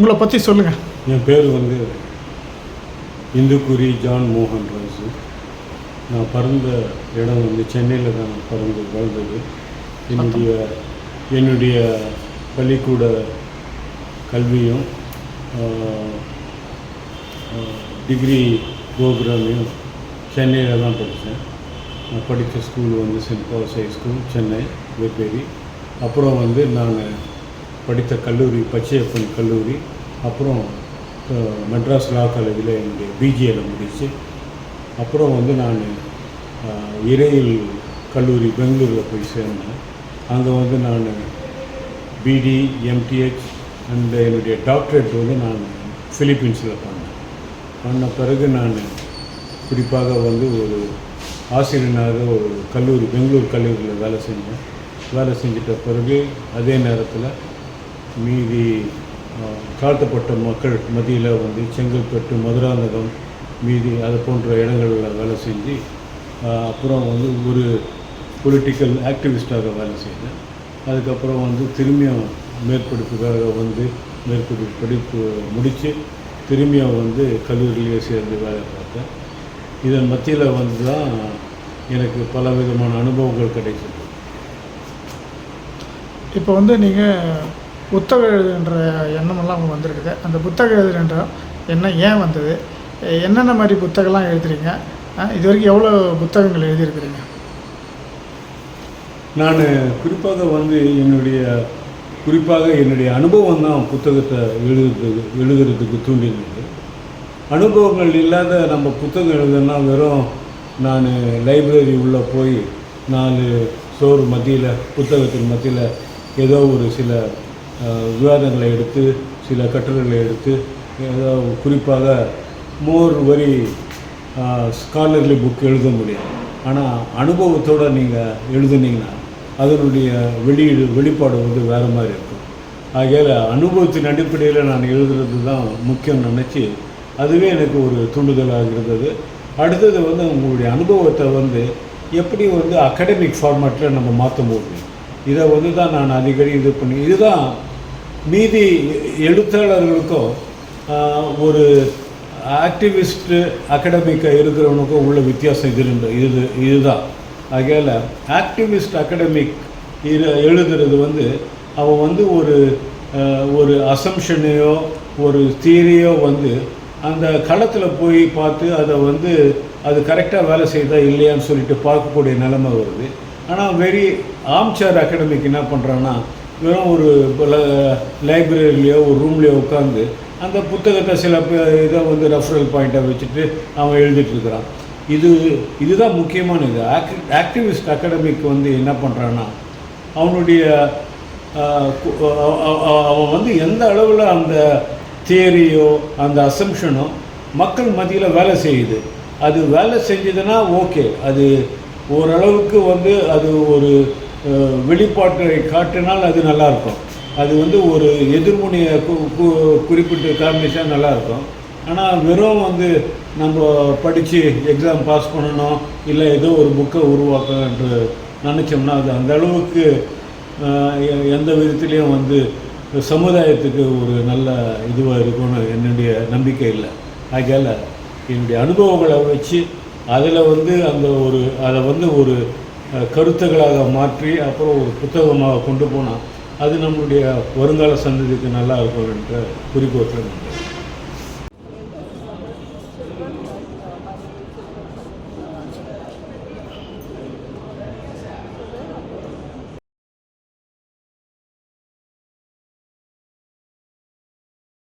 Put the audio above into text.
உங்களை பற்றி சொல்லுங்கள். என் பேர் வந்து இந்துக்குரி ஜான் மோகன் ராஜு. நான் பிறந்த இடம் வந்து சென்னையில் தான் வளர்ந்தது. என்னுடைய பள்ளிக்கூட கல்வியும் டிகிரி ப்ரோக்ராமையும் சென்னையில் தான் படித்தேன். நான் படித்த ஸ்கூல் வந்து Saint Paul's high school Chennai Vepery. அப்புறம் வந்து நான் படித்த கல்லூரி பச்சையப்பன் கல்லூரி. அப்புறம் மெட்ராஸ் லா காலேஜில் என்னுடைய பிஜிஏல முடித்து அப்புறம் வந்து நான் இறையில் கல்லூரி பெங்களூரில் போய் சேர்ந்தேன். அங்கே வந்து நான் பிடி எம்டிஹெச் அண்ட் என்னுடைய டாக்டரேட் வந்து நான் ஃபிலிப்பீன்ஸில் பண்ண பிறகு நான் குறிப்பாக வந்து ஒரு ஆசிரியனாக ஒரு கல்லூரி பெங்களூர் கல்லூரியில் வேலை செஞ்சிட்ட பிறகு அதே நேரத்தில் மீதி தாழ்த்தப்பட்ட மக்கள் மத்தியில் வந்து செங்கல்பட்டு மதுராந்தகம் மீதி அது போன்ற இடங்களில் வேலை செஞ்சு அப்புறம் வந்து ஒரு பொலிட்டிக்கல் ஆக்டிவிஸ்டாக வேலை செய்தேன். அதுக்கப்புறம் வந்து திரும்பியும் மேற்படிப்புக்காக வந்து படிப்பு முடித்து திரும்பியும் வந்து கல்லூரியிலேயே சேர்ந்து வேலை பார்த்தேன். இதன் மத்தியில் வந்து தான் எனக்கு பல விதமான அனுபவங்கள் கிடைச்சது. இப்போ வந்து நீங்கள் புத்தகம் எழுதுன்ற எண்ணமெல்லாம் அவங்க வந்திருக்குது. அந்த புத்தகம் எழுதுகின்ற எண்ணம் ஏன் வந்தது? என்னென்ன மாதிரி புத்தகம்லாம் எழுதுறீங்க? இது வரைக்கும் எவ்வளோ புத்தகங்கள் எழுதியிருக்கிறீங்க? நான் குறிப்பாக வந்து என்னுடைய அனுபவம் தான் புத்தகத்தை எழுதுறதுக்கு தூண்டினது. அனுபவங்கள் இல்லாத நம்ம புத்தகம் எழுதுனா வெறும் நான் லைப்ரரி உள்ளே போய் 4 சோறு மத்தியில் புத்தகத்தின் மத்தியில் ஏதோ ஒரு சில விவாதங்களை எடுத்து சில கட்டுரைகளை எடுத்து ஏதோ குறிப்பாக வரி ஸ்காலர்லி புக் எழுத முடியும். ஆனால் அனுபவத்தோடு நீங்கள் எழுதுனீங்கன்னா அதனுடைய வெளிப்பாடு வந்து வேறு மாதிரி இருக்கும். ஆகையால் அனுபவத்தின் அடிப்படையில் நான் எழுதுறது தான் முக்கியம் நினச்சி அதுவே எனக்கு ஒரு தூண்டுதலாக இருந்தது. அடுத்தது வந்து உங்களுடைய அனுபவத்தை வந்து எப்படி வந்து அகாடமிக் ஃபார்மேட்டில் நம்ம மாற்ற முடியும், இதை வந்து தான் நான் அடிக்கடி இது பண்ணி இதுதான் மீதி எழுத்தாளர்களுக்கும் ஒரு ஆக்டிவிஸ்ட்டு அகாடமிக்காக இருக்கிறவனுக்கும் உள்ள வித்தியாசம் இதுதான். ஆகையால் ஆக்டிவிஸ்ட் அகாடமிக் எழுதுறது வந்து அவன் வந்து ஒரு அசம்ஷனையோ ஒரு தியரியோ வந்து அந்த களத்தில் போய் பார்த்து அதை வந்து அது கரெக்டாக வேலை செய்தா இல்லையான்னு சொல்லிட்டு பார்க்கக்கூடிய நிலைமை வருது. ஆனால் வெரி ஆம்சேர் அகாடமிக் என்ன பண்ணுறான்னா வெறும் ஒரு லைப்ரரியிலையோ ஒரு ரூம்லேயோ உட்காந்து அந்த புத்தகத்தை சில இதை வந்து ரெஃபரல் பாயிண்ட்டை வச்சுட்டு அவன் எழுதிட்டுருக்கிறான். இதுதான் முக்கியமானது. ஆக்டிவிஸ்ட் அகாடமிக் வந்து என்ன பண்ணுறான்னா அவனுடைய அவன் வந்து எந்த அளவில் அந்த தியரியோ அந்த அசம்ஷனோ மக்கள் மத்தியில் வேலை செய்யுது. அது வேலை செஞ்சதுன்னா ஓகே, அது ஓரளவுக்கு வந்து அது ஒரு வெளிப்பாட்டை காட்டினால் அது நல்லாயிருக்கும். அது வந்து ஒரு எதிர்முனையை குறிப்பிட்டு காமிச்சா நல்லாயிருக்கும். ஆனால் வெறும் வந்து நம்ம படித்து எக்ஸாம் பாஸ் பண்ணணும் இல்லை ஏதோ ஒரு புக்கை உருவாக்கணும் என்று நினச்சோம்னா அது அந்த அளவுக்கு எந்த விதத்துலேயும் வந்து சமுதாயத்துக்கு ஒரு நல்ல இதுவாக இருக்கும்னு என்னுடைய நம்பிக்கை இல்லை. ஆகையால் என்னுடைய அனுபவங்களை வச்சு அதில் வந்து அதை வந்து ஒரு கருத்துக்களாக மாற்றி அப்புறம் ஒரு புத்தகமாக கொண்டு போனால் அது நம்மளுடைய வருங்கால சந்ததிக்கு நல்லா இருக்கும் என்ற குறிக்கோள்.